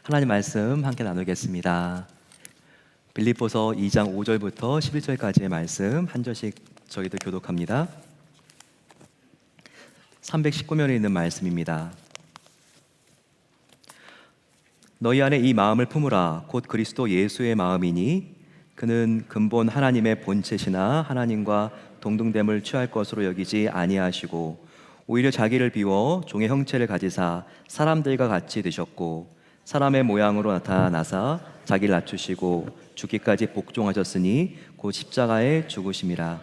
하나님 말씀 함께 나누겠습니다. 빌립보서 2장 5절부터 11절까지의 말씀 한 절씩 저희들 교독합니다. 319면에 있는 말씀입니다. 너희 안에 이 마음을 품으라. 곧 그리스도 예수의 마음이니 그는 근본 하나님의 본체시나 하나님과 동등됨을 취할 것으로 여기지 아니하시고 오히려 자기를 비워 종의 형체를 가지사 사람들과 같이 되셨고 사람의 모양으로 나타나사 자기를 낮추시고 죽기까지 복종하셨으니 곧 십자가에 죽으심이라.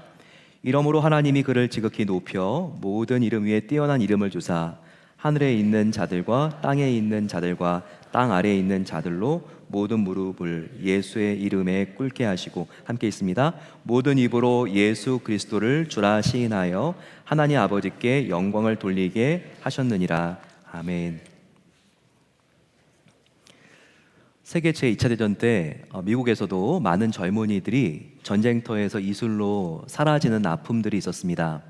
이러므로 하나님이 그를 지극히 높여 모든 이름 위에 뛰어난 이름을 주사 하늘에 있는 자들과 땅에 있는 자들과 땅 아래에 있는 자들로 모든 무릎을 예수의 이름에 꿇게 하시고, 함께 있습니다. 모든 입으로 예수 그리스도를 주라 시인하여 하나님 아버지께 영광을 돌리게 하셨느니라. 아멘. 세계 제2차 대전 때 미국에서도 많은 젊은이들이 전쟁터에서 이슬로 사라지는 아픔들이 있었습니다.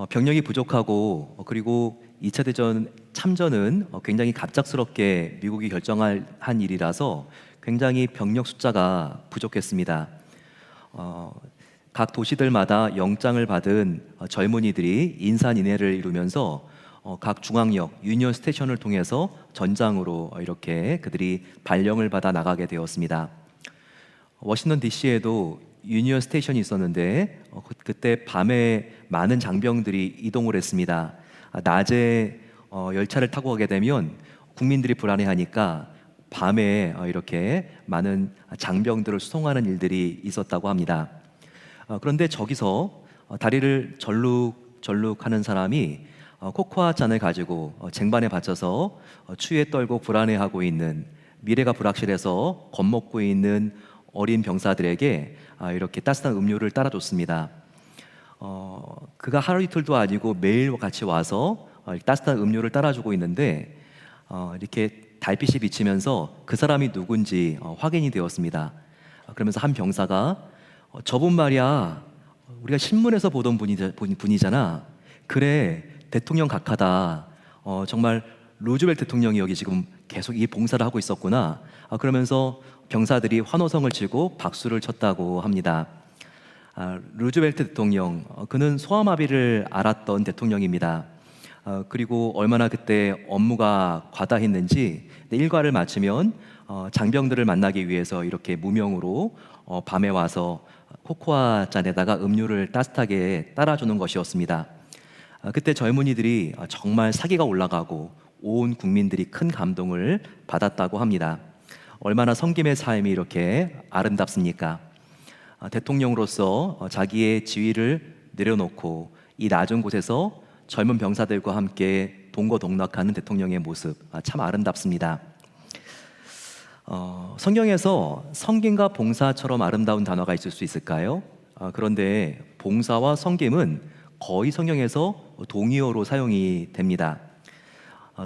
병력이 부족하고 그리고 2차 대전 참전은 굉장히 갑작스럽게 미국이 결정한 일이라서 굉장히 병력 숫자가 부족했습니다. 각 도시들마다 영장을 받은 젊은이들이 인산인해를 이루면서 각 중앙역 유니언 스테이션을 통해서 전장으로 이렇게 그들이 발령을 받아 나가게 되었습니다. 워싱턴 DC에도 유니언 스테이션이 있었는데 그때 밤에 많은 장병들이 이동을 했습니다. 낮에 열차를 타고 가게 되면 국민들이 불안해하니까 밤에 이렇게 많은 장병들을 수송하는 일들이 있었다고 합니다. 그런데 저기서 다리를 절룩절룩하는 사람이 코코아 잔을 가지고 쟁반에 받쳐서 추위에 떨고 불안해하고 있는, 미래가 불확실해서 겁먹고 있는 어린 병사들에게 이렇게 따뜻한 음료를 따라줬습니다. 그가 하루 이틀도 아니고 매일 같이 와서 따뜻한 음료를 따라주고 있는데 이렇게 달빛이 비치면서 그 사람이 누군지 확인이 되었습니다. 그러면서 한 병사가 저분 말이야, 우리가 신문에서 보던 분이잖아. 그래, 대통령 각하다. 정말 루즈벨트 대통령이 여기 지금 계속 이 봉사를 하고 있었구나. 그러면서 병사들이 환호성을 치고 박수를 쳤다고 합니다. 루즈벨트 대통령, 그는 소아마비를 앓았던 대통령입니다. 그리고 얼마나 그때 업무가 과다했는지 일과를 마치면 장병들을 만나기 위해서 이렇게 무명으로 밤에 와서 코코아 잔에다가 음료를 따뜻하게 따라주는 것이었습니다. 그때 젊은이들이 정말 사기가 올라가고 온 국민들이 큰 감동을 받았다고 합니다. 얼마나 섬김의 삶이 이렇게 아름답습니까? 대통령으로서 자기의 지위를 내려놓고 이 낮은 곳에서 젊은 병사들과 함께 동거동락하는 대통령의 모습, 참 아름답습니다. 성경에서 섬김과 봉사처럼 아름다운 단어가 있을 수 있을까요? 그런데 봉사와 섬김은 거의 성경에서 동의어로 사용이 됩니다.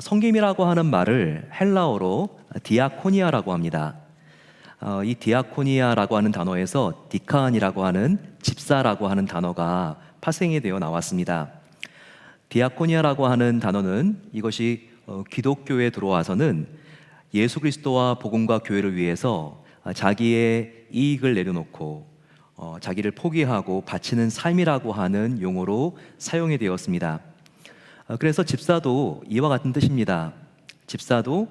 섬김이라고 하는 말을 헬라어로 디아코니아라고 합니다. 이 디아코니아라고 하는 단어에서 디칸이라고 하는 집사라고 하는 단어가 파생이 되어 나왔습니다. 디아코니아라고 하는 단어는 이것이 기독교에 들어와서는 예수 그리스도와 복음과 교회를 위해서 자기의 이익을 내려놓고 자기를 포기하고 바치는 삶이라고 하는 용어로 사용이 되었습니다. 그래서 집사도 이와 같은 뜻입니다. 집사도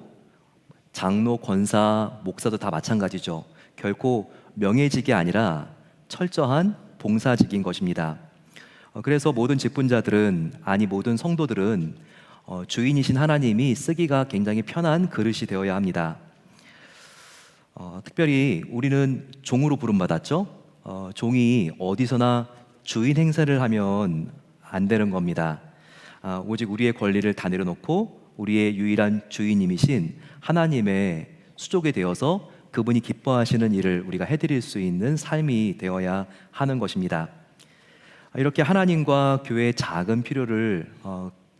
장로, 권사, 목사도 다 마찬가지죠. 결코 명예직이 아니라 철저한 봉사직인 것입니다. 그래서 모든 직분자들은, 아니 모든 성도들은 주인이신 하나님이 쓰기가 굉장히 편한 그릇이 되어야 합니다. 특별히 우리는 종으로 부름받았죠. 종이 어디서나 주인 행세를 하면 안 되는 겁니다. 오직 우리의 권리를 다 내려놓고 우리의 유일한 주인님이신 하나님의 수족이 되어서 그분이 기뻐하시는 일을 우리가 해드릴 수 있는 삶이 되어야 하는 것입니다. 이렇게 하나님과 교회의 작은 필요를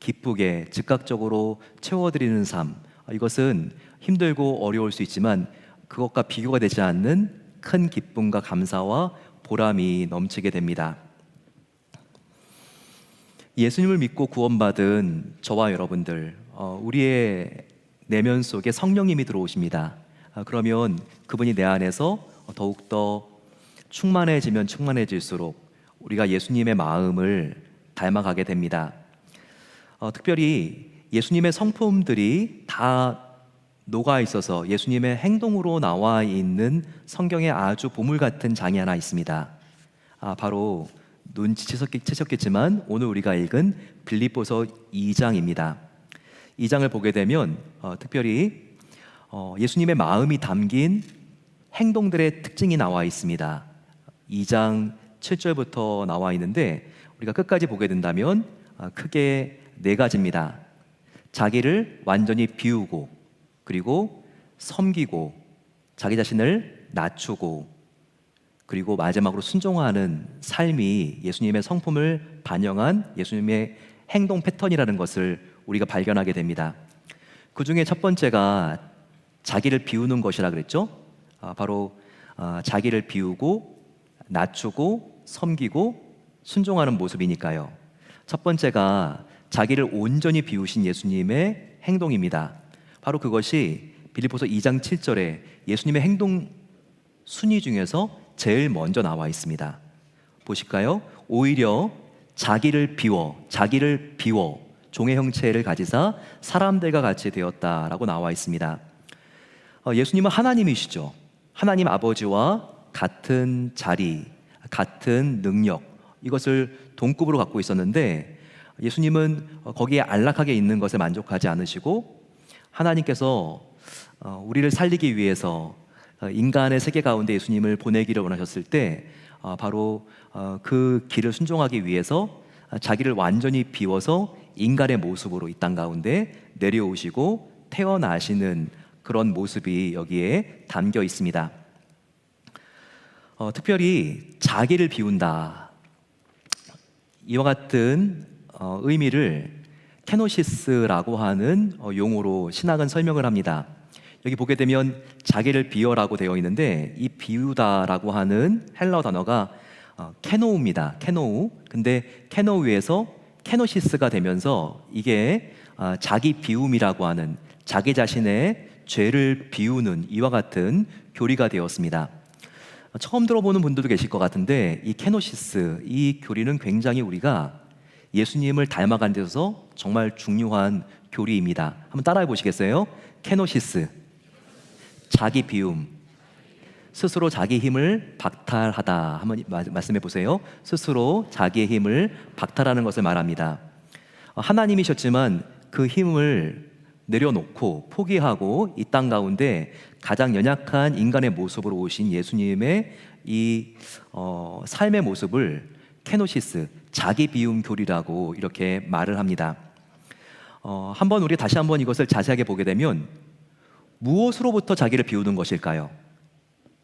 기쁘게 즉각적으로 채워드리는 삶, 이것은 힘들고 어려울 수 있지만 그것과 비교가 되지 않는 큰 기쁨과 감사와 보람이 넘치게 됩니다. 예수님을 믿고 구원받은 저와 여러분들, 우리의 내면 속에 성령님이 들어오십니다. 그러면 그분이 내 안에서 더욱더 충만해지면 충만해질수록 우리가 예수님의 마음을 닮아가게 됩니다. 특별히 예수님의 성품들이 다 녹아 있어서 예수님의 행동으로 나와 있는 성경에 아주 보물 같은 장이 하나 있습니다. 바로 눈치채셨겠지만 오늘 우리가 읽은 빌립보서 2장입니다. 2장을 보게 되면 특별히 예수님의 마음이 담긴 행동들의 특징이 나와 있습니다. 2장 7절부터 나와 있는데 우리가 끝까지 보게 된다면 크게 네 가지입니다. 자기를 완전히 비우고, 그리고 섬기고, 자기 자신을 낮추고, 그리고 마지막으로 순종하는 삶이 예수님의 성품을 반영한 예수님의 행동 패턴이라는 것을 우리가 발견하게 됩니다. 그 중에 첫 번째가 자기를 비우는 것이라 그랬죠. 바로 자기를 비우고 낮추고 섬기고 순종하는 모습이니까요. 첫 번째가 자기를 온전히 비우신 예수님의 행동입니다. 바로 그것이 빌립보서 2장 7절에 예수님의 행동 순위 중에서 제일 먼저 나와 있습니다. 보실까요? 오히려 자기를 비워 종의 형체를 가지사 사람들과 같이 되었다라고 나와 있습니다. 예수님은 하나님이시죠. 하나님 아버지와 같은 자리, 같은 능력, 이것을 동급으로 갖고 있었는데 예수님은 거기에 안락하게 있는 것에 만족하지 않으시고 하나님께서 우리를 살리기 위해서 인간의 세계 가운데 예수님을 보내기를 원하셨을 때 바로 그 길을 순종하기 위해서 자기를 완전히 비워서 인간의 모습으로 이 땅 가운데 내려오시고 태어나시는 그런 모습이 여기에 담겨 있습니다. 특별히 자기를 비운다, 이와 같은 의미를 케노시스라고 하는 용어로 신학은 설명을 합니다. 여기 보게 되면 자기를 비워라고 되어 있는데 이 비우다라고 하는 헬라어 단어가 케노우입니다. 케노우. 근데 케노우에서 케노시스가 되면서 이게 자기 비움이라고 하는, 자기 자신의 죄를 비우는 이와 같은 교리가 되었습니다. 처음 들어보는 분들도 계실 것 같은데 이 케노시스, 이 교리는 굉장히 우리가 예수님을 닮아가는 데 있어서 정말 중요한 교리입니다. 한번 따라해 보시겠어요? 케노시스, 자기 비움, 스스로 자기 힘을 박탈하다. 한번 말씀해 보세요. 스스로 자기의 힘을 박탈하는 것을 말합니다. 하나님이셨지만 그 힘을 내려놓고 포기하고 이 땅 가운데 가장 연약한 인간의 모습으로 오신 예수님의 이 삶의 모습을 케노시스, 자기 비움 교리라고 이렇게 말을 합니다. 한번 우리 다시 한번 이것을 자세하게 보게 되면 무엇으로부터 자기를 비우는 것일까요?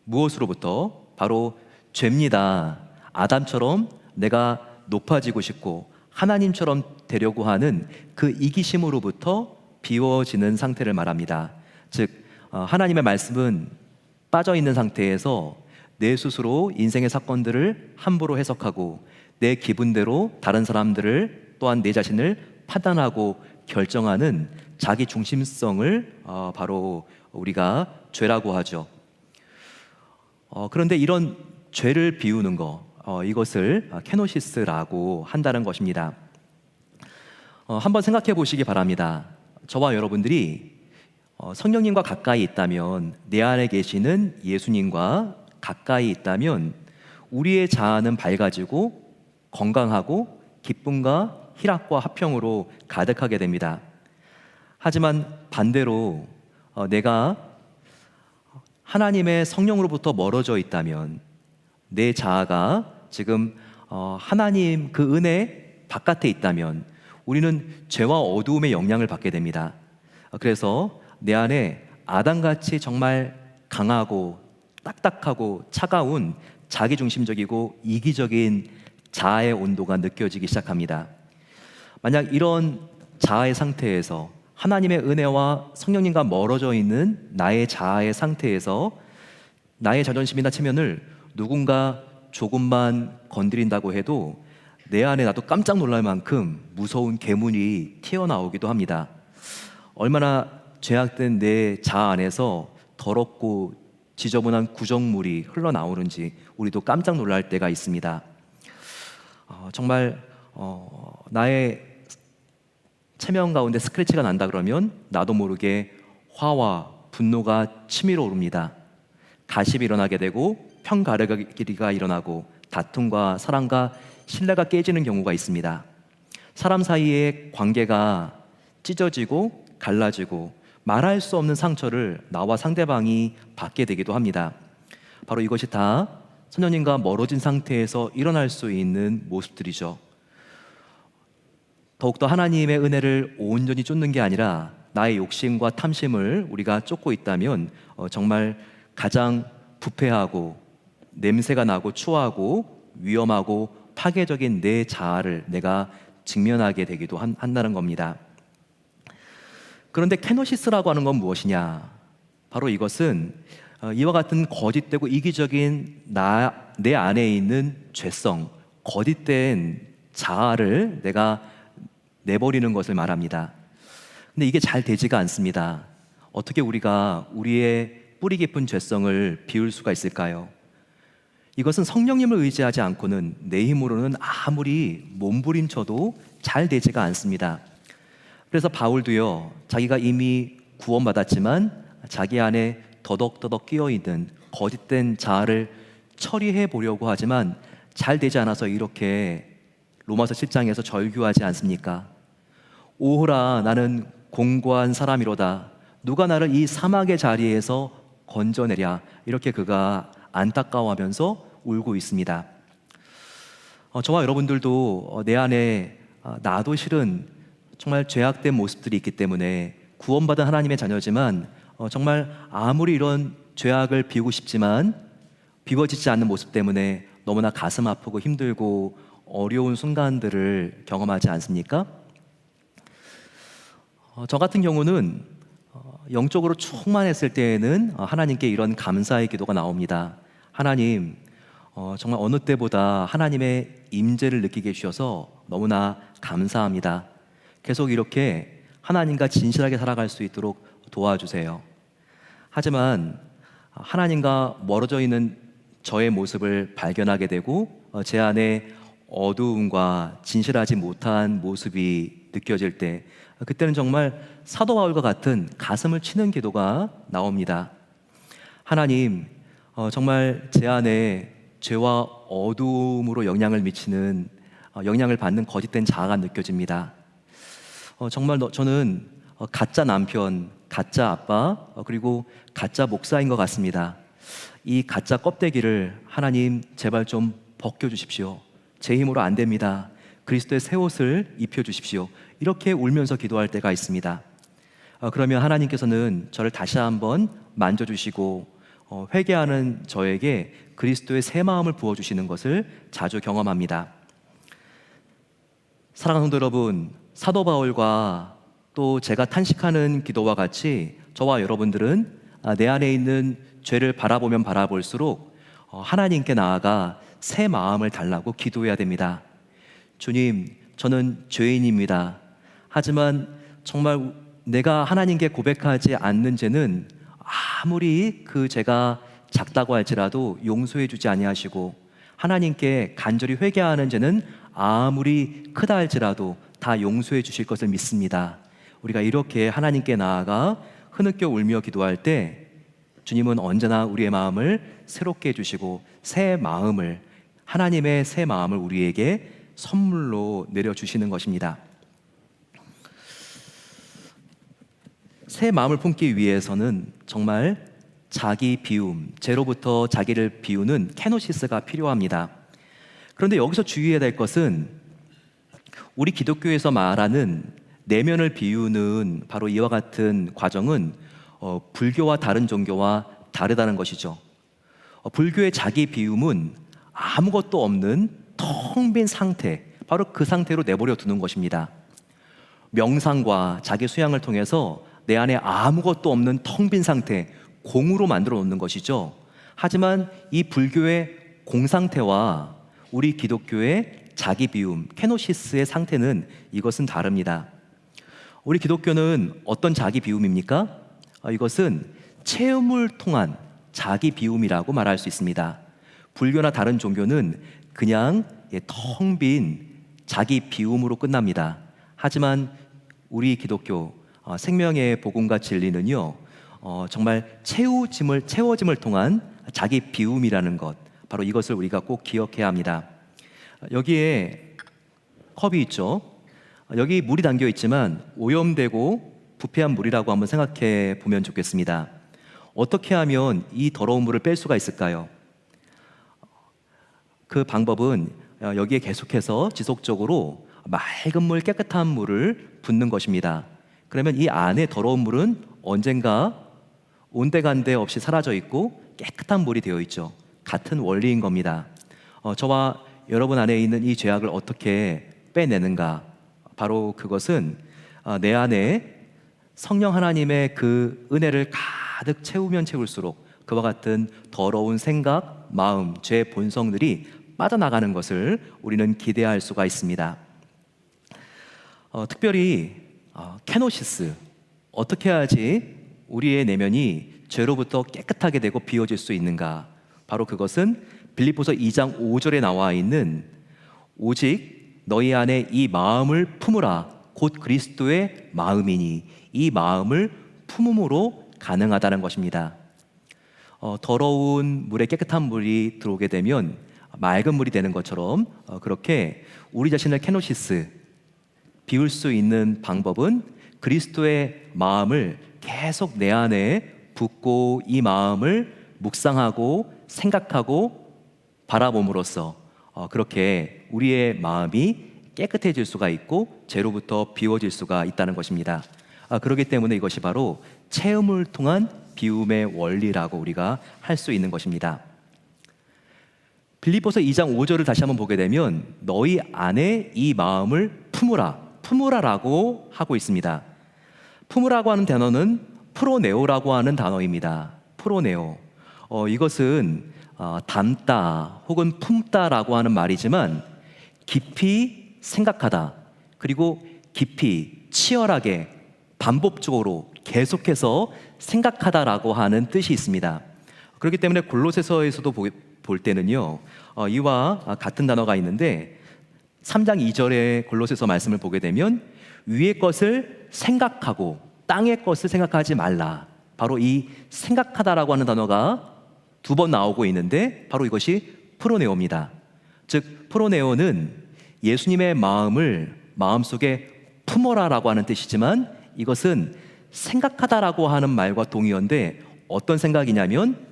무엇으로부터? 바로 죄입니다. 아담처럼 내가 높아지고 싶고 하나님처럼 되려고 하는 그 이기심으로부터 비워지는 상태를 말합니다. 즉 하나님의 말씀은 빠져 있는 상태에서 내 스스로 인생의 사건들을 함부로 해석하고 내 기분대로 다른 사람들을 또한 내 자신을 판단하고 결정하는 자기 중심성을 바로 우리가 죄라고 하죠. 그런데 이런 죄를 비우는 거, 이것을 케노시스라고 한다는 것입니다. 한번 생각해 보시기 바랍니다. 저와 여러분들이 성령님과 가까이 있다면, 내 안에 계시는 예수님과 가까이 있다면 우리의 자아는 밝아지고 건강하고 기쁨과 희락과 화평으로 가득하게 됩니다. 하지만 반대로 내가 하나님의 성령으로부터 멀어져 있다면, 내 자아가 지금 하나님 그 은혜 바깥에 있다면 우리는 죄와 어두움의 영향을 받게 됩니다. 그래서 내 안에 아담같이 정말 강하고 딱딱하고 차가운 자기중심적이고 이기적인 자아의 온도가 느껴지기 시작합니다. 만약 이런 자아의 상태에서 하나님의 은혜와 성령님과 멀어져 있는 나의 자아의 상태에서 나의 자존심이나 체면을 누군가 조금만 건드린다고 해도 내 안에 나도 깜짝 놀랄 만큼 무서운 괴물이 튀어나오기도 합니다. 얼마나 죄악된 내 자아 안에서 더럽고 지저분한 구정물이 흘러나오는지 우리도 깜짝 놀랄 때가 있습니다. 정말 나의 체면 가운데 스크래치가 난다 그러면 나도 모르게 화와 분노가 치밀어 오릅니다. 가십이 일어나게 되고 편가르기가 일어나고 다툼과 사랑과 신뢰가 깨지는 경우가 있습니다. 사람 사이의 관계가 찢어지고 갈라지고 말할 수 없는 상처를 나와 상대방이 받게 되기도 합니다. 바로 이것이 다 선녀님과 멀어진 상태에서 일어날 수 있는 모습들이죠. 더욱더 하나님의 은혜를 온전히 쫓는 게 아니라 나의 욕심과 탐심을 우리가 쫓고 있다면 정말 가장 부패하고 냄새가 나고 추하고 위험하고 파괴적인 내 자아를 내가 직면하게 되기도 한다는 겁니다. 그런데 케노시스라고 하는 건 무엇이냐? 바로 이것은 이와 같은 거짓되고 이기적인 내 안에 있는 죄성, 거짓된 자아를 내가 내버리는 것을 말합니다. 근데 이게 잘 되지가 않습니다. 어떻게 우리가 우리의 뿌리 깊은 죄성을 비울 수가 있을까요? 이것은 성령님을 의지하지 않고는 내 힘으로는 아무리 몸부림쳐도 잘 되지가 않습니다. 그래서 바울도요, 자기가 이미 구원받았지만 자기 안에 더덕더덕 끼어있는 거짓된 자아를 처리해 보려고 하지만 잘 되지 않아서 이렇게 로마서 7장에서 절규하지 않습니까? 오호라, 나는 공고한 사람이로다. 누가 나를 이 사막의 자리에서 건져내랴. 이렇게 그가 안타까워하면서 울고 있습니다. 저와 여러분들도 내 안에 나도 실은 정말 죄악된 모습들이 있기 때문에 구원받은 하나님의 자녀지만 정말 아무리 이런 죄악을 비우고 싶지만 비워지지 않는 모습 때문에 너무나 가슴 아프고 힘들고 어려운 순간들을 경험하지 않습니까? 저 같은 경우는 영적으로 충만했을 때에는 하나님께 이런 감사의 기도가 나옵니다. 하나님, 정말 어느 때보다 하나님의 임재를 느끼게 해주셔서 너무나 감사합니다. 계속 이렇게 하나님과 진실하게 살아갈 수 있도록 도와주세요. 하지만 하나님과 멀어져 있는 저의 모습을 발견하게 되고 제 안에 어두움과 진실하지 못한 모습이 느껴질 때, 그때는 정말 사도 바울과 같은 가슴을 치는 기도가 나옵니다. 하나님, 정말 제 안에 죄와 어두움으로 영향을 받는 거짓된 자아가 느껴집니다. 정말 저는 가짜 남편, 가짜 아빠, 그리고 가짜 목사인 것 같습니다. 이 가짜 껍데기를 하나님 제발 좀 벗겨주십시오. 제 힘으로 안 됩니다. 그리스도의 새 옷을 입혀주십시오. 이렇게 울면서 기도할 때가 있습니다. 그러면 하나님께서는 저를 다시 한번 만져주시고 회개하는 저에게 그리스도의 새 마음을 부어주시는 것을 자주 경험합니다. 사랑하는 성도 여러분, 사도 바울과 또 제가 탄식하는 기도와 같이 저와 여러분들은 내 안에 있는 죄를 바라보면 바라볼수록 하나님께 나아가 새 마음을 달라고 기도해야 됩니다. 주님, 저는 죄인입니다. 하지만 정말 내가 하나님께 고백하지 않는 죄는 아무리 그 죄가 작다고 할지라도 용서해 주지 아니하시고, 하나님께 간절히 회개하는 죄는 아무리 크다 할지라도 다 용서해 주실 것을 믿습니다. 우리가 이렇게 하나님께 나아가 흐느껴 울며 기도할 때 주님은 언제나 우리의 마음을 새롭게 해주시고 하나님의 새 마음을 우리에게 선물로 내려주시는 것입니다. 새 마음을 품기 위해서는 정말 자기 비움, 죄로부터 자기를 비우는 케노시스가 필요합니다. 그런데 여기서 주의해야 될 것은 우리 기독교에서 말하는 내면을 비우는 바로 이와 같은 과정은 불교와 다른 종교와 다르다는 것이죠. 불교의 자기 비움은 아무것도 없는 텅 빈 상태, 바로 그 상태로 내버려 두는 것입니다. 명상과 자기 수양을 통해서 내 안에 아무것도 없는 텅 빈 상태, 공으로 만들어 놓는 것이죠. 하지만 이 불교의 공상태와 우리 기독교의 자기 비움, 케노시스의 상태는 이것은 다릅니다. 우리 기독교는 어떤 자기 비움입니까? 이것은 체험을 통한 자기 비움이라고 말할 수 있습니다. 불교나 다른 종교는 그냥 텅 빈 자기 비움으로 끝납니다. 하지만 우리 기독교 생명의 복음과 진리는요, 정말 채워짐을 통한 자기 비움이라는 것, 바로 이것을 우리가 꼭 기억해야 합니다. 여기에 컵이 있죠. 여기 물이 담겨 있지만 오염되고 부패한 물이라고 한번 생각해 보면 좋겠습니다. 어떻게 하면 이 더러운 물을 뺄 수가 있을까요? 그 방법은 여기에 계속해서 지속적으로 맑은 물, 깨끗한 물을 붓는 것입니다. 그러면 이 안에 더러운 물은 언젠가 온데간데 없이 사라져 있고 깨끗한 물이 되어 있죠. 같은 원리인 겁니다. 저와 여러분 안에 있는 이 죄악을 어떻게 빼내는가? 바로 그것은 내 안에 성령 하나님의 그 은혜를 가득 채우면 채울수록 그와 같은 더러운 생각, 마음, 죄 본성들이 빠져나가는 것을 우리는 기대할 수가 있습니다. 특별히 케노시스, 어떻게 해야지 우리의 내면이 죄로부터 깨끗하게 되고 비워질 수 있는가? 바로 그것은 빌립보서 2장 5절에 나와 있는 오직 너희 안에 이 마음을 품으라 곧 그리스도의 마음이니, 이 마음을 품음으로 가능하다는 것입니다. 더러운 물에 깨끗한 물이 들어오게 되면 맑은 물이 되는 것처럼 그렇게 우리 자신을 케노시스, 비울 수 있는 방법은 그리스도의 마음을 계속 내 안에 붓고 이 마음을 묵상하고 생각하고 바라봄으로써 그렇게 우리의 마음이 깨끗해질 수가 있고 죄로부터 비워질 수가 있다는 것입니다. 그렇기 때문에 이것이 바로 체험을 통한 비움의 원리라고 우리가 할 수 있는 것입니다. 빌립보서 2장 5절을 다시 한번 보게 되면 너희 안에 이 마음을 품으라라고 하고 있습니다. 품으라고 하는 단어는 프로네오라고 하는 단어입니다. 프로네오. 이것은 담다 혹은 품다라고 하는 말이지만 깊이 생각하다, 그리고 깊이 치열하게 반복적으로 계속해서 생각하다라고 하는 뜻이 있습니다. 그렇기 때문에 골로새서에서도 볼 때는요, 이와 같은 단어가 있는데 3장 2절의 골로새서 말씀을 보게 되면 위의 것을 생각하고 땅의 것을 생각하지 말라, 바로 이 생각하다라고 하는 단어가 2번 나오고 있는데 바로 이것이 프로네오입니다. 즉 프로네오는 예수님의 마음을 마음속에 품어라라고 하는 뜻이지만 이것은 생각하다라고 하는 말과 동의어인데 어떤 생각이냐면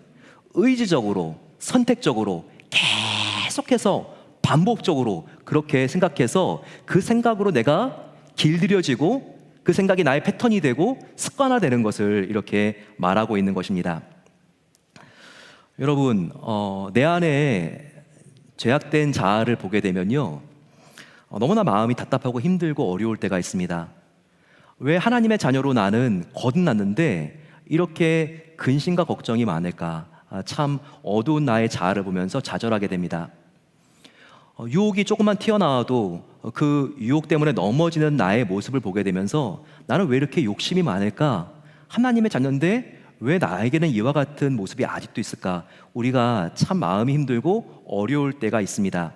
의지적으로, 선택적으로 계속해서 반복적으로 그렇게 생각해서 그 생각으로 내가 길들여지고 그 생각이 나의 패턴이 되고 습관화되는 것을 이렇게 말하고 있는 것입니다. 여러분, 내 안에 죄악된 자아를 보게 되면요, 너무나 마음이 답답하고 힘들고 어려울 때가 있습니다. 왜 하나님의 자녀로 나는 거듭났는데 이렇게 근심과 걱정이 많을까? 참 어두운 나의 자아를 보면서 좌절하게 됩니다. 유혹이 조금만 튀어나와도 그 유혹 때문에 넘어지는 나의 모습을 보게 되면서 나는 왜 이렇게 욕심이 많을까? 하나님의 자녀인데 왜 나에게는 이와 같은 모습이 아직도 있을까? 우리가 참 마음이 힘들고 어려울 때가 있습니다.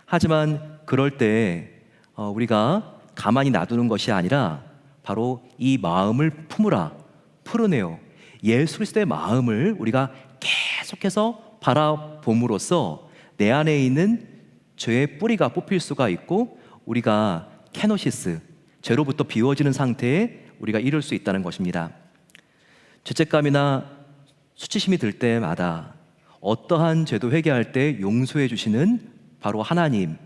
하지만 그럴 때 우리가 가만히 놔두는 것이 아니라 바로 이 마음을 품으라, 프로네오, 예수 그리스도의 마음을 우리가 계속해서 바라봄으로써 내 안에 있는 죄의 뿌리가 뽑힐 수가 있고 우리가 케노시스, 죄로부터 비워지는 상태에 우리가 이룰 수 있다는 것입니다. 죄책감이나 수치심이 들 때마다 어떠한 죄도 회개할 때 용서해 주시는 바로 하나님,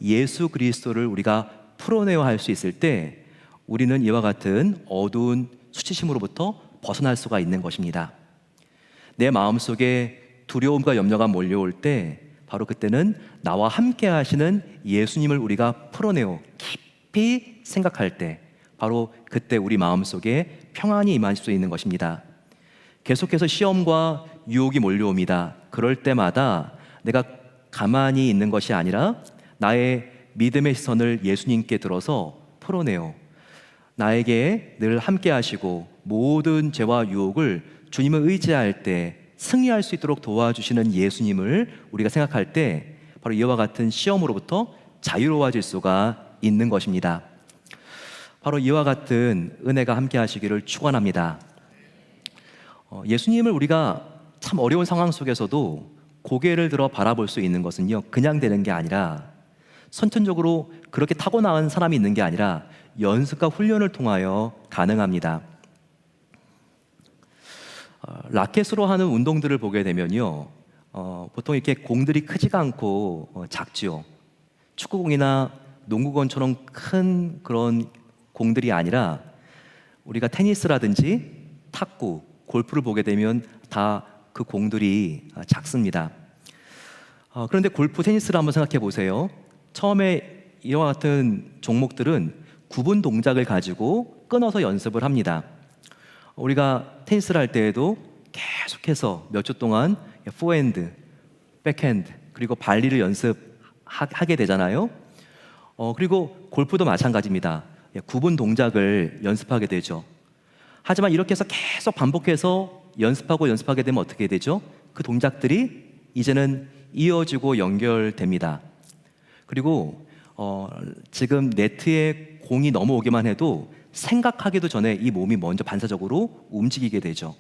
예수 그리스도를 우리가 풀어내야 할 수 있을 때 우리는 이와 같은 어두운 수치심으로부터 벗어날 수가 있는 것입니다. 내 마음속에 두려움과 염려가 몰려올 때 바로 그때는 나와 함께 하시는 예수님을 우리가 풀어내어 깊이 생각할 때 바로 그때 우리 마음속에 평안이 임할 수 있는 것입니다. 계속해서 시험과 유혹이 몰려옵니다. 그럴 때마다 내가 가만히 있는 것이 아니라 나의 믿음의 시선을 예수님께 들어서 풀어내어 나에게 늘 함께 하시고 모든 죄와 유혹을 주님을 의지할 때 승리할 수 있도록 도와주시는 예수님을 우리가 생각할 때 바로 이와 같은 시험으로부터 자유로워질 수가 있는 것입니다. 바로 이와 같은 은혜가 함께 하시기를 축원합니다. 예수님을 우리가 참 어려운 상황 속에서도 고개를 들어 바라볼 수 있는 것은요, 그냥 되는 게 아니라 선천적으로 그렇게 타고난 사람이 있는 게 아니라 연습과 훈련을 통하여 가능합니다. 라켓으로 하는 운동들을 보게 되면요, 보통 이렇게 공들이 크지가 않고 작지요. 축구공이나 농구공처럼 큰 그런 공들이 아니라 우리가 테니스라든지 탁구, 골프를 보게 되면 다 그 공들이 작습니다. 그런데 골프, 테니스를 한번 생각해 보세요. 처음에 이와 같은 종목들은 구분 동작을 가지고 끊어서 연습을 합니다. 우리가 테니스를 할 때에도 계속해서 몇 주 동안 포핸드, 백핸드, 그리고 발리를 연습하게 되잖아요. 그리고 골프도 마찬가지입니다. 구분 동작을 연습하게 되죠. 하지만 이렇게 해서 계속 반복해서 연습하게 되면 어떻게 되죠? 그 동작들이 이제는 이어지고 연결됩니다. 그리고 지금 네트에 공이 넘어오기만 해도 생각하기도 전에 이 몸이 먼저 반사적으로 움직이게 되죠.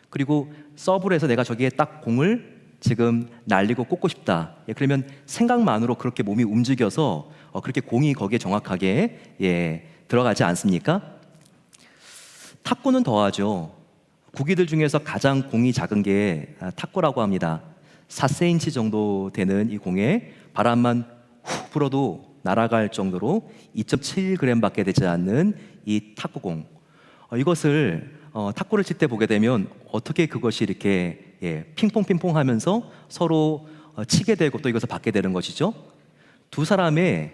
그리고 서브를 해서 내가 저기에 딱 공을 지금 날리고 꽂고 싶다. 그러면 생각만으로 그렇게 몸이 움직여서 그렇게 공이 거기에 정확하게 들어가지 않습니까? 탁구는 더하죠. 구기들 중에서 가장 공이 작은 게 탁구라고 합니다. 4cm 정도 되는 이 공에 바람만 훅 불어도 날아갈 정도로 2.7g 밖에 되지 않는 이 탁구공, 이것을 탁구를 칠 때 보게 되면 어떻게 그것이 이렇게 핑퐁핑퐁 하면서 서로 치게 되고 또 이것을 받게 되는 것이죠. 두 사람의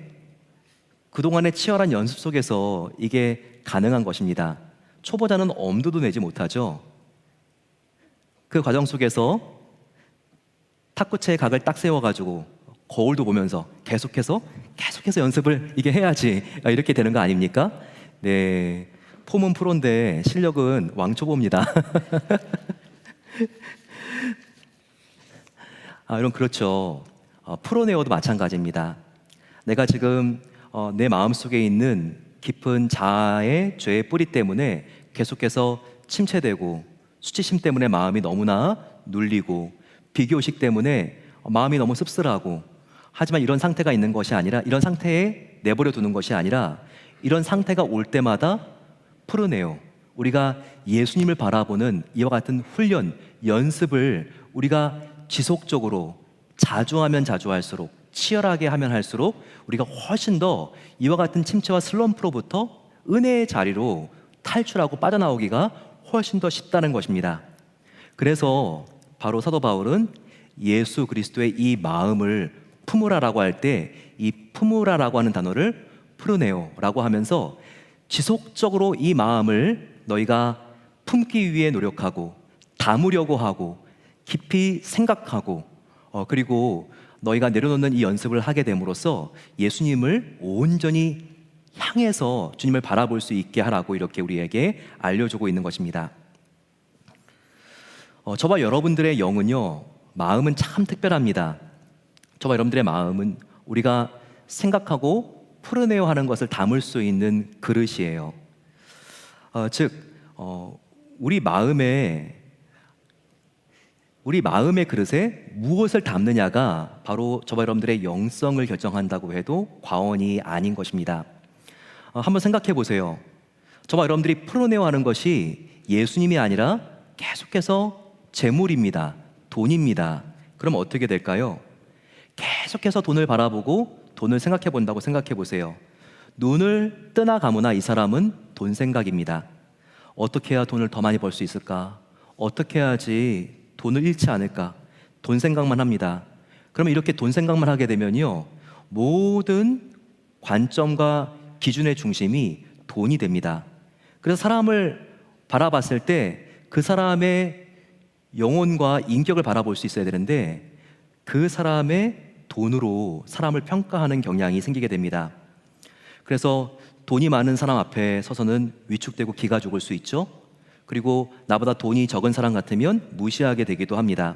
그동안의 치열한 연습 속에서 이게 가능한 것입니다. 초보자는 엄두도 내지 못하죠. 그 과정 속에서 탁구채의 각을 딱 세워가지고 거울도 보면서 계속해서 연습을 이게 해야지 이렇게 되는 거 아닙니까? 네, 폼은 프로인데 실력은 왕초보입니다. 여러분, 그렇죠. 프로네어도 마찬가지입니다. 내가 지금 내 마음속에 있는 깊은 자아의 죄의 뿌리 때문에 계속해서 침체되고, 수치심 때문에 마음이 너무나 눌리고, 비교의식 때문에 마음이 너무 씁쓸하고, 하지만 이런 상태가 있는 것이 아니라, 이런 상태에 내버려 두는 것이 아니라, 이런 상태가 올 때마다 풀어내요. 우리가 예수님을 바라보는 이와 같은 훈련, 연습을 우리가 지속적으로 자주 하면 자주 할수록, 치열하게 하면 할수록 우리가 훨씬 더 이와 같은 침체와 슬럼프로부터 은혜의 자리로 탈출하고 빠져나오기가 훨씬 더 쉽다는 것입니다. 그래서 바로 사도 바울은 예수 그리스도의 이 마음을 품으라라고 할 때 이 품으라라고 하는 단어를 프르네오라고 하면서 지속적으로 이 마음을 너희가 품기 위해 노력하고, 담으려고 하고, 깊이 생각하고, 그리고 너희가 내려놓는 이 연습을 하게 됨으로써 예수님을 온전히 향해서 주님을 바라볼 수 있게 하라고 이렇게 우리에게 알려주고 있는 것입니다. 저와 여러분들의 영은요, 마음은 참 특별합니다. 저와 여러분들의 마음은 우리가 생각하고 풀어내어 하는 것을 담을 수 있는 그릇이에요. 즉 우리 마음의 그릇에 무엇을 담느냐가 바로 저와 여러분들의 영성을 결정한다고 해도 과언이 아닌 것입니다. 한번 생각해 보세요. 저와 여러분들이 풀어내어 하는 것이 예수님이 아니라 계속해서 재물입니다. 돈입니다. 그럼 어떻게 될까요? 계속해서 돈을 바라보고 돈을 생각해 본다고 생각해 보세요. 눈을 뜨나 감으나 이 사람은 돈 생각입니다. 어떻게 해야 돈을 더 많이 벌 수 있을까? 어떻게 해야지 돈을 잃지 않을까? 돈 생각만 합니다. 그러면 이렇게 돈 생각만 하게 되면요, 모든 관점과 기준의 중심이 돈이 됩니다. 그래서 사람을 바라봤을 때 그 사람의 영혼과 인격을 바라볼 수 있어야 되는데 그 사람의 돈으로 사람을 평가하는 경향이 생기게 됩니다. 그래서 돈이 많은 사람 앞에 서서는 위축되고 기가 죽을 수 있죠. 그리고 나보다 돈이 적은 사람 같으면 무시하게 되기도 합니다.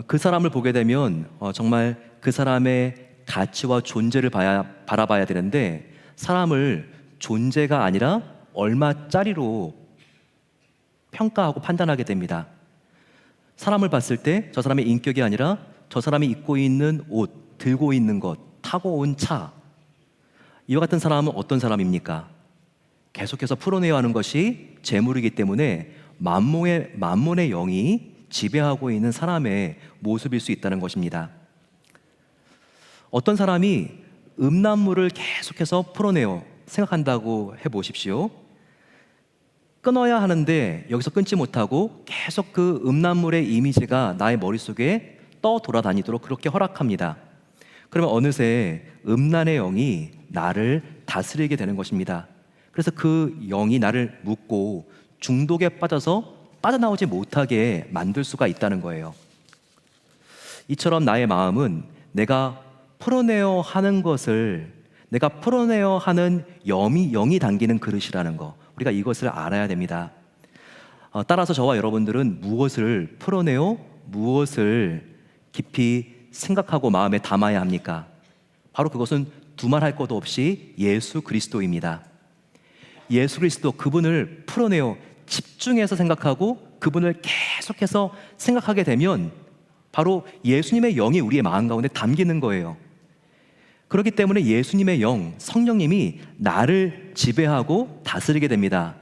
그 사람을 보게 되면 정말 그 사람의 가치와 존재를 바라봐야 되는데, 사람을 존재가 아니라 얼마짜리로 평가하고 판단하게 됩니다. 사람을 봤을 때 저 사람의 인격이 아니라 저 사람이 입고 있는 옷, 들고 있는 것, 타고 온 차, 이와 같은 사람은 어떤 사람입니까? 계속해서 풀어내야 하는 것이 재물이기 때문에 만몬의 영이 지배하고 있는 사람의 모습일 수 있다는 것입니다. 어떤 사람이 음란물을 계속해서 풀어내어 생각한다고 해보십시오. 끊어야 하는데 여기서 끊지 못하고 계속 그 음란물의 이미지가 나의 머릿속에 떠돌아다니도록 그렇게 허락합니다. 그러면 어느새 음란의 영이 나를 다스리게 되는 것입니다. 그래서 그 영이 나를 묶고 중독에 빠져서 빠져나오지 못하게 만들 수가 있다는 거예요. 이처럼 나의 마음은 내가 풀어내어 하는 것을, 내가 풀어내어 하는 영이 당기는 그릇이라는 거, 우리가 이것을 알아야 됩니다. 따라서 저와 여러분들은 무엇을 풀어내어 무엇을 깊이 생각하고 마음에 담아야 합니까? 바로 그것은 두말할 것도 없이 예수 그리스도입니다. 예수 그리스도, 그분을 풀어내어 집중해서 생각하고 그분을 계속해서 생각하게 되면 바로 예수님의 영이 우리의 마음 가운데 담기는 거예요. 그렇기 때문에 예수님의 영, 성령님이 나를 지배하고 다스리게 됩니다.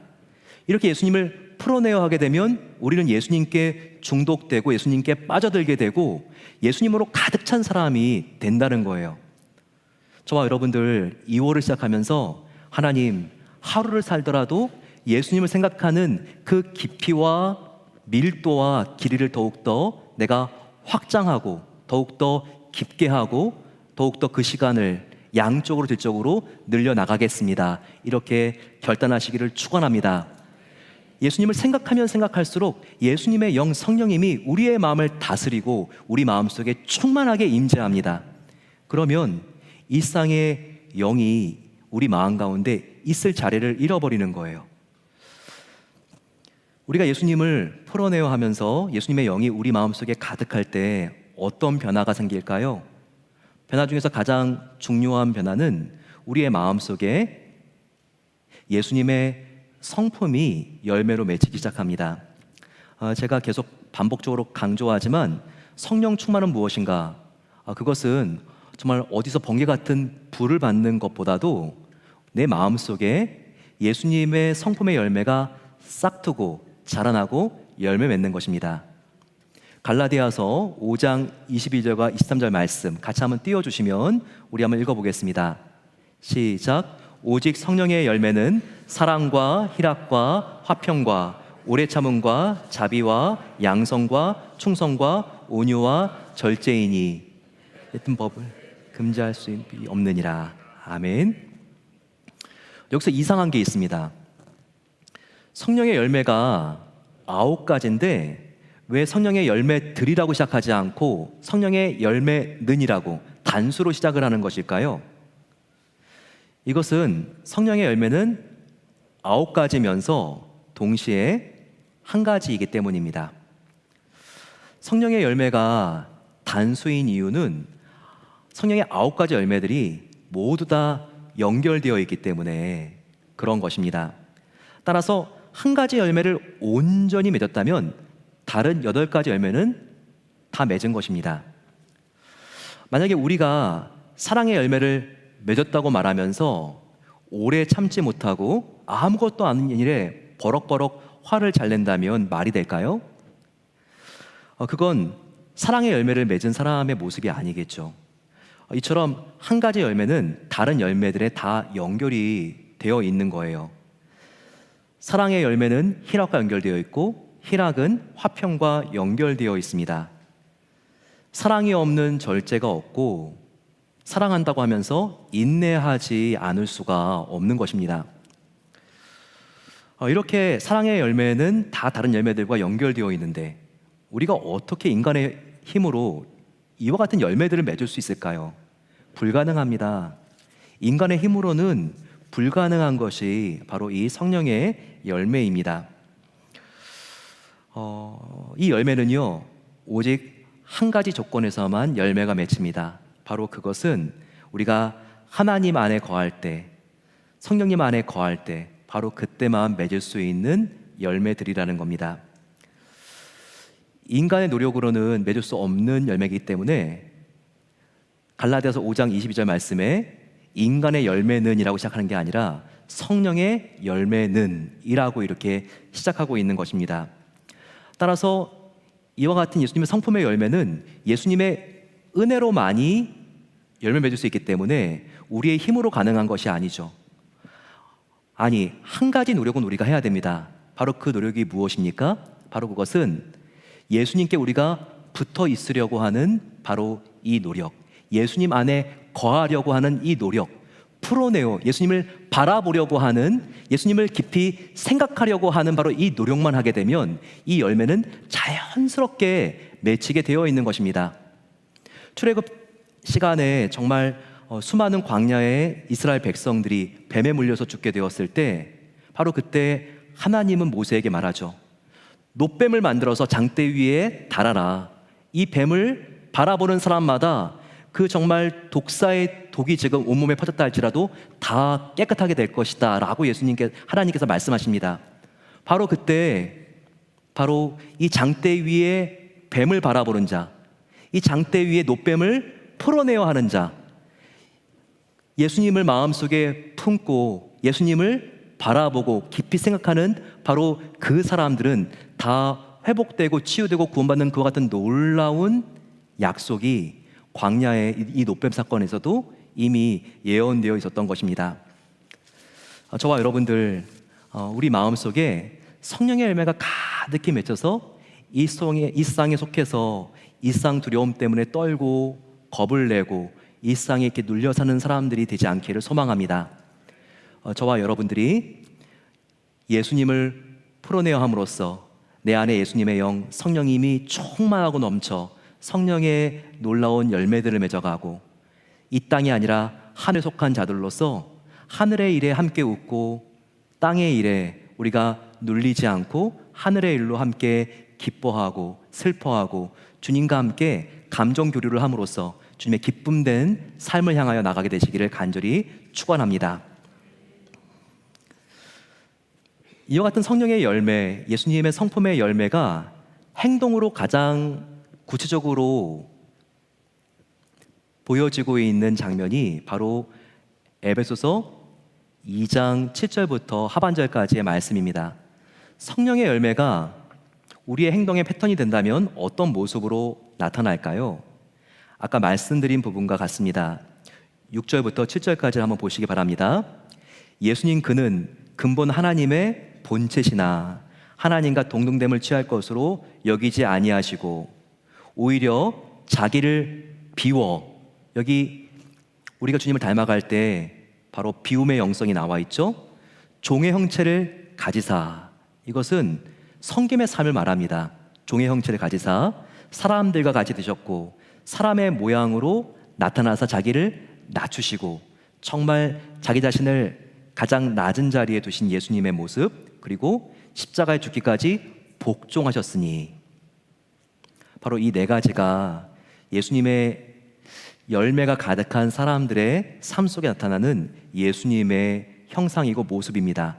이렇게 예수님을 풀어내어 하게 되면 우리는 예수님께 중독되고 예수님께 빠져들게 되고 예수님으로 가득 찬 사람이 된다는 거예요. 저와 여러분들 2월을 시작하면서 하나님, 하루를 살더라도 예수님을 생각하는 그 깊이와 밀도와 길이를 더욱더 내가 확장하고 더욱더 깊게 하고 더욱더 그 시간을 양쪽으로 뒤쪽으로 늘려나가겠습니다. 이렇게 결단하시기를 축원합니다. 예수님을 생각하면 생각할수록 예수님의 영 성령님이 우리의 마음을 다스리고 우리 마음속에 충만하게 임재합니다. 그러면 일상의 영이 우리 마음 가운데 있을 자리를 잃어버리는 거예요. 우리가 예수님을 풀어내어 하면서 예수님의 영이 우리 마음속에 가득할 때 어떤 변화가 생길까요? 변화 중에서 가장 중요한 변화는 우리의 마음속에 예수님의 성품이 열매로 맺히기 시작합니다. 제가 계속 반복적으로 강조하지만 성령 충만은 무엇인가? 그것은 정말 어디서 번개 같은 불을 받는 것보다도 내 마음속에 예수님의 성품의 열매가 싹트고 자라나고 열매 맺는 것입니다. 갈라디아서 5장 22절과 23절 말씀 같이 한번 띄워주시면 우리 한번 읽어보겠습니다. 시작. 오직 성령의 열매는 사랑과 희락과 화평과 오래 참음과 자비와 양성과 충성과 온유와 절제이니 옅은 법을 금지할 수 없느니라. 아멘. 여기서 이상한 게 있습니다. 성령의 열매가 9가지인데 왜 성령의 열매들이라고 시작하지 않고 성령의 열매는이라고 단수로 시작을 하는 것일까요? 이것은 성령의 열매는 9가지면서 동시에 한 가지이기 때문입니다. 성령의 열매가 단수인 이유는 성령의 9가지 열매들이 모두 다 연결되어 있기 때문에 그런 것입니다. 따라서 한 가지 열매를 온전히 맺었다면 다른 8가지 열매는 다 맺은 것입니다. 만약에 우리가 사랑의 열매를 맺었다고 말하면서 오래 참지 못하고 아무것도 아닌 일에 버럭버럭 화를 잘 낸다면 말이 될까요? 그건 사랑의 열매를 맺은 사람의 모습이 아니겠죠. 이처럼 한 가지 열매는 다른 열매들에 다 연결이 되어 있는 거예요. 사랑의 열매는 희락과 연결되어 있고 희락은 화평과 연결되어 있습니다. 사랑이 없는 절제가 없고 사랑한다고 하면서 인내하지 않을 수가 없는 것입니다. 이렇게 사랑의 열매는 다 다른 열매들과 연결되어 있는데 우리가 어떻게 인간의 힘으로 이와 같은 열매들을 맺을 수 있을까요? 불가능합니다. 인간의 힘으로는 불가능한 것이 바로 이 성령의 열매입니다. 이 열매는요, 오직 한 가지 조건에서만 열매가 맺힙니다. 바로 그것은 우리가 하나님 안에 거할 때, 성령님 안에 거할 때, 바로 그때만 맺을 수 있는 열매들이라는 겁니다. 인간의 노력으로는 맺을 수 없는 열매이기 때문에 갈라디아서 5장 22절 말씀에 인간의 열매는 이라고 시작하는 게 아니라 성령의 열매는 이라고 이렇게 시작하고 있는 것입니다. 따라서 이와 같은 예수님의 성품의 열매는 예수님의 은혜로만이 열매 맺을 수 있기 때문에 우리의 힘으로 가능한 것이 아니죠. 아니, 한 가지 노력은 우리가 해야 됩니다. 바로 그 노력이 무엇입니까? 바로 그것은 예수님께 우리가 붙어 있으려고 하는 바로 이 노력, 예수님 안에 거하려고 하는 이 노력, 프로네오, 예수님을 바라보려고 하는, 예수님을 깊이 생각하려고 하는 바로 이 노력만 하게 되면 이 열매는 자연스럽게 맺히게 되어 있는 것입니다. 출애굽 시간에 정말 수많은 광야의 이스라엘 백성들이 뱀에 물려서 죽게 되었을 때 바로 그때 하나님은 모세에게 말하죠. 놋뱀을 만들어서 장대 위에 달아라. 이 뱀을 바라보는 사람마다 그 정말 독사의 독이 지금 온몸에 퍼졌다 할지라도 다 깨끗하게 될 것이다 라고 하나님께서 말씀하십니다. 바로 그때 바로 이 장대 위에 뱀을 바라보는 자, 이 장대 위에 놋뱀을 풀어내야 하는 자, 예수님을 마음속에 품고 예수님을 바라보고 깊이 생각하는 바로 그 사람들은 다 회복되고 치유되고 구원받는 그와 같은 놀라운 약속이 광야의 이 놋뱀 사건에서도 이미 예언되어 있었던 것입니다. 저와 여러분들, 우리 마음속에 성령의 열매가 가득히 맺혀서 이 세상에 속해서 일상 두려움 때문에 떨고 겁을 내고 일상에 이렇게 눌려 사는 사람들이 되지 않기를 소망합니다. 저와 여러분들이 예수님을 풀어내어 함으로써 내 안에 예수님의 영, 성령님이 충만하고 넘쳐 성령의 놀라운 열매들을 맺어가고 이 땅이 아니라 하늘에 속한 자들로서 하늘의 일에 함께 웃고 땅의 일에 우리가 눌리지 않고 하늘의 일로 함께 기뻐하고 슬퍼하고 주님과 함께 감정 교류를 함으로써 주님의 기쁨된 삶을 향하여 나가게 되시기를 간절히 축원합니다. 이와 같은 성령의 열매, 예수님의 성품의 열매가 행동으로 가장 구체적으로 보여지고 있는 장면이 바로 에베소서 2장 7절부터 하반절까지의 말씀입니다. 성령의 열매가 우리의 행동의 패턴이 된다면 어떤 모습으로 나타날까요? 아까 말씀드린 부분과 같습니다. 6절부터 7절까지 한번 보시기 바랍니다. 예수님 그는 근본 하나님의 본체시나 하나님과 동등됨을 취할 것으로 여기지 아니하시고 오히려 자기를 비워, 여기 우리가 주님을 닮아갈 때 바로 비움의 영성이 나와 있죠. 종의 형체를 가지사, 이것은 섬김의 삶을 말합니다. 종의 형체를 가지사 사람들과 같이 되셨고 사람의 모양으로 나타나서 자기를 낮추시고 정말 자기 자신을 가장 낮은 자리에 두신 예수님의 모습, 그리고 십자가에 죽기까지 복종하셨으니, 바로 이 네 가지가 예수님의 열매가 가득한 사람들의 삶 속에 나타나는 예수님의 형상이고 모습입니다.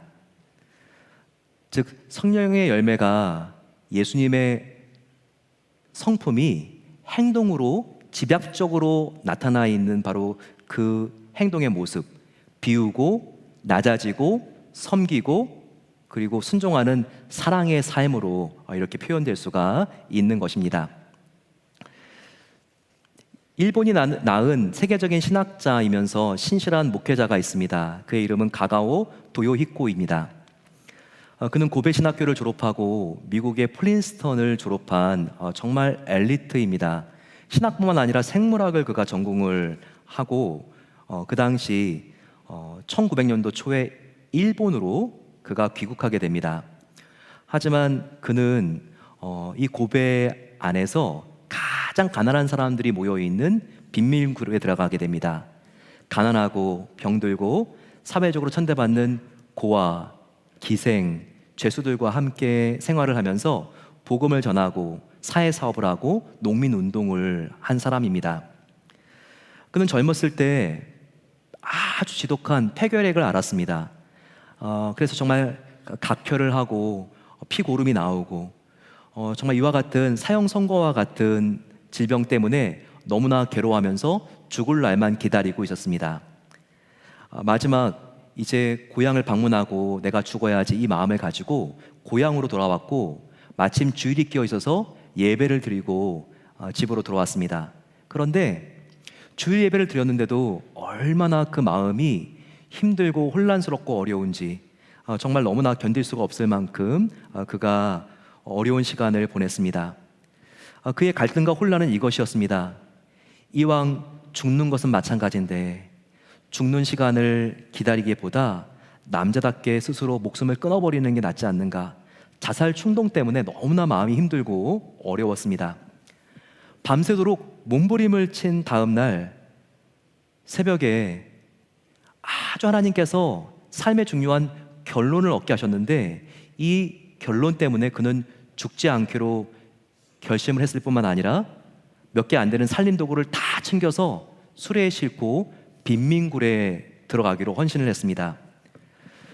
즉 성령의 열매가 예수님의 성품이 행동으로 집약적으로 나타나 있는 바로 그 행동의 모습, 비우고 낮아지고 섬기고 그리고 순종하는 사랑의 삶으로 이렇게 표현될 수가 있는 것입니다. 일본이 낳은 세계적인 신학자이면서 신실한 목회자가 있습니다. 그의 이름은 가가오 도요히코입니다. 그는 고베 신학교를 졸업하고 미국의 프린스턴을 졸업한 정말 엘리트입니다. 신학뿐만 아니라 생물학을 그가 전공을 하고 그 당시 1900년도 초에 일본으로 그가 귀국하게 됩니다. 하지만 그는 이 고베 안에서 가장 가난한 사람들이 모여있는 빈민 그룹에 들어가게 됩니다. 가난하고 병들고 사회적으로 천대받는 고아, 기생, 죄수들과 함께 생활을 하면서 복음을 전하고 사회사업을 하고 농민운동을 한 사람입니다. 그는 젊었을 때 아주 지독한 폐결핵을 앓았습니다. 그래서 정말 각혈을 하고 피고름이 나오고 정말 이와 같은 사형 선고와 같은 질병 때문에 너무나 괴로워하면서 죽을 날만 기다리고 있었습니다. 마지막 이제 고향을 방문하고 내가 죽어야지 이 마음을 가지고 고향으로 돌아왔고 마침 주일이 끼어 있어서 예배를 드리고 집으로 돌아왔습니다. 그런데 주일 예배를 드렸는데도 얼마나 그 마음이 힘들고 혼란스럽고 어려운지 정말 너무나 견딜 수가 없을 만큼 그가 어려운 시간을 보냈습니다. 그의 갈등과 혼란은 이것이었습니다. 이왕 죽는 것은 마찬가지인데 죽는 시간을 기다리기보다 남자답게 스스로 목숨을 끊어버리는 게 낫지 않는가. 자살 충동 때문에 너무나 마음이 힘들고 어려웠습니다. 밤새도록 몸부림을 친 다음 날 새벽에 아주 하나님께서 삶의 중요한 결론을 얻게 하셨는데 이 결론 때문에 그는 죽지 않기로 결심을 했을 뿐만 아니라 몇 개 안 되는 살림 도구를 다 챙겨서 수레에 싣고 빈민굴에 들어가기로 헌신을 했습니다.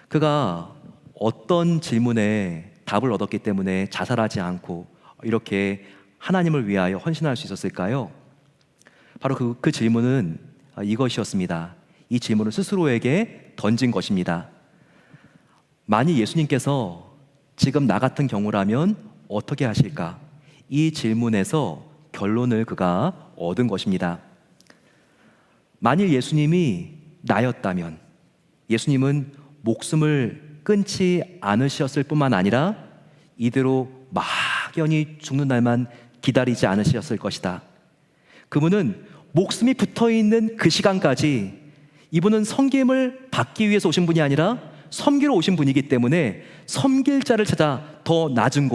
그가 어떤 질문에 답을 얻었기 때문에 자살하지 않고 이렇게 하나님을 위하여 헌신할 수 있었을까요? 바로 그 질문은 이것이었습니다. 이 질문을 스스로에게 던진 것입니다. 만일 예수님께서 지금 나 같은 경우라면 어떻게 하실까? 이 질문에서 결론을 그가 얻은 것입니다. 만일 예수님이 나였다면 예수님은 목숨을 끊지 않으셨을 뿐만 아니라 이대로 막연히 죽는 날만 기다리지 않으셨을 것이다. 그분은 목숨이 붙어있는 그 시간까지 이분은 섬김을 받기 위해서 오신 분이 아니라 섬기러 오신 분이기 때문에 섬길 자를 찾아 더 낮은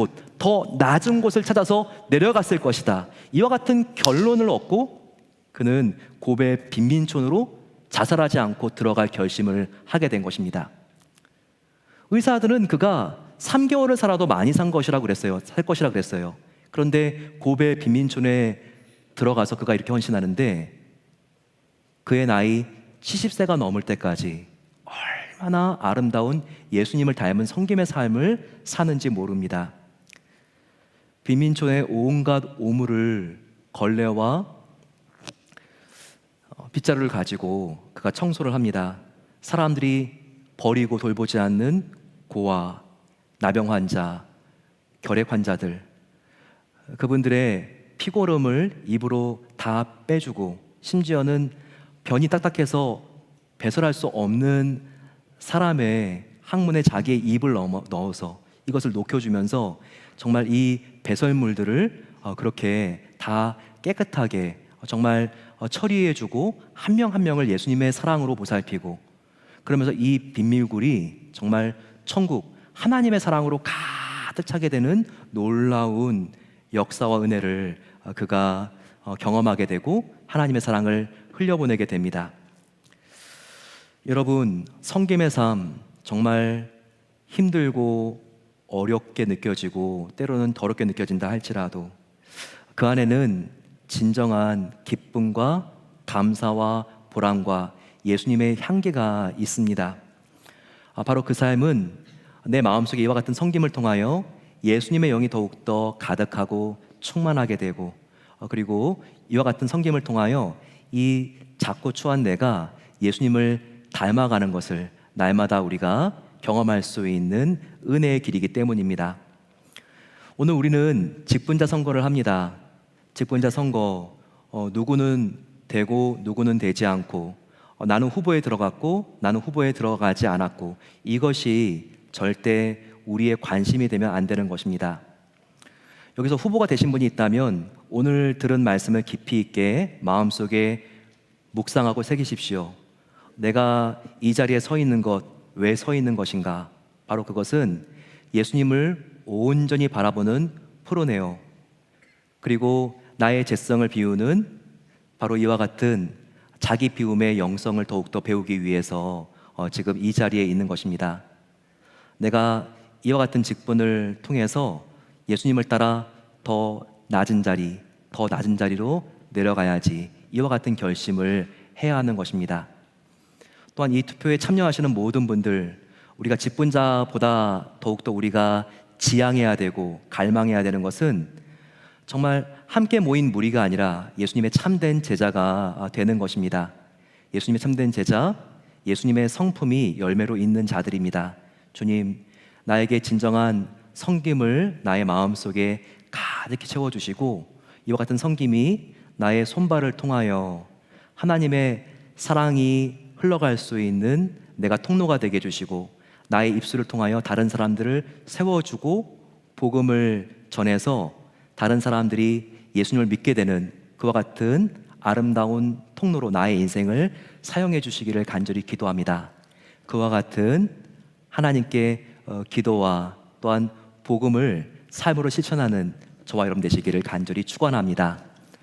곳을 찾아서 내려갔을 것이다. 이와 같은 결론을 얻고 그는 고베 빈민촌으로 자살하지 않고 들어갈 결심을 하게 된 것입니다. 의사들은 그가 3개월을 살아도 많이 살 것이라 그랬어요. 그런데 고베 빈민촌에 들어가서 그가 이렇게 헌신하는데 그의 나이 70세가 넘을 때까지 얼마나 아름다운 예수님을 닮은 섬김의 삶을 사는지 모릅니다. 빈민촌의 온갖 오물을 걸레와 빗자루를 가지고 그가 청소를 합니다. 사람들이 버리고 돌보지 않는 고아, 나병 환자, 결핵 환자들, 그분들의 피고름을 입으로 다 빼주고 심지어는 변이 딱딱해서 배설할 수 없는 사람의 항문에 자기의 입을 넣어서 이것을 녹여주면서 정말 이 배설물들을 그렇게 다 깨끗하게 정말 처리해주고 한 명 한 명을 예수님의 사랑으로 보살피고 그러면서 이 빈민굴이 정말 천국 하나님의 사랑으로 가득 차게 되는 놀라운 역사와 은혜를 그가 경험하게 되고 하나님의 사랑을 흘려보내게 됩니다. 여러분, 섬김의 삶 정말 힘들고 어렵게 느껴지고 때로는 더럽게 느껴진다 할지라도 그 안에는 진정한 기쁨과 감사와 보람과 예수님의 향기가 있습니다. 바로 그 삶은 내 마음속에 이와 같은 섬김을 통하여 예수님의 영이 더욱더 가득하고 충만하게 되고 그리고 이와 같은 섬김을 통하여 이 작고 추한 내가 예수님을 닮아가는 것을 날마다 우리가 경험할 수 있는 은혜의 길이기 때문입니다. 오늘 우리는 직분자 선거를 합니다. 직분자 선거, 누구는 되고 누구는 되지 않고 나는 후보에 들어갔고 나는 후보에 들어가지 않았고 이것이 절대 우리의 관심이 되면 안 되는 것입니다. 여기서 후보가 되신 분이 있다면 오늘 들은 말씀을 깊이 있게 마음속에 묵상하고 새기십시오. 내가 이 자리에 서 있는 것, 왜 서 있는 것인가? 바로 그것은 예수님을 온전히 바라보는 프로네요. 그리고 나의 죄성을 비우는 바로 이와 같은 자기 비움의 영성을 더욱더 배우기 위해서 지금 이 자리에 있는 것입니다. 내가 이와 같은 직분을 통해서 예수님을 따라 더 낮은 자리로 내려가야지, 이와 같은 결심을 해야 하는 것입니다. 또한 이 투표에 참여하시는 모든 분들, 우리가 직분자보다 더욱더 우리가 지향해야 되고 갈망해야 되는 것은 정말 함께 모인 무리가 아니라 예수님의 참된 제자가 되는 것입니다. 예수님의 참된 제자, 예수님의 성품이 열매로 있는 자들입니다. 주님, 나에게 진정한 섬김을 나의 마음속에 가득히 채워주시고, 이와 같은 섬김이 나의 손발을 통하여 하나님의 사랑이 흘러갈 수 있는 내가 통로가 되게 해주시고, 나의 입술을 통하여 다른 사람들을 세워주고 복음을 전해서 다른 사람들이 예수님을 믿게 되는 그와 같은 아름다운 통로로 나의 인생을 사용해 주시기를 간절히 기도합니다. 그와 같은 하나님께 기도와 또한 복음을 삶으로 실천하는 저와 여러분 되시기를 간절히 축원합니다.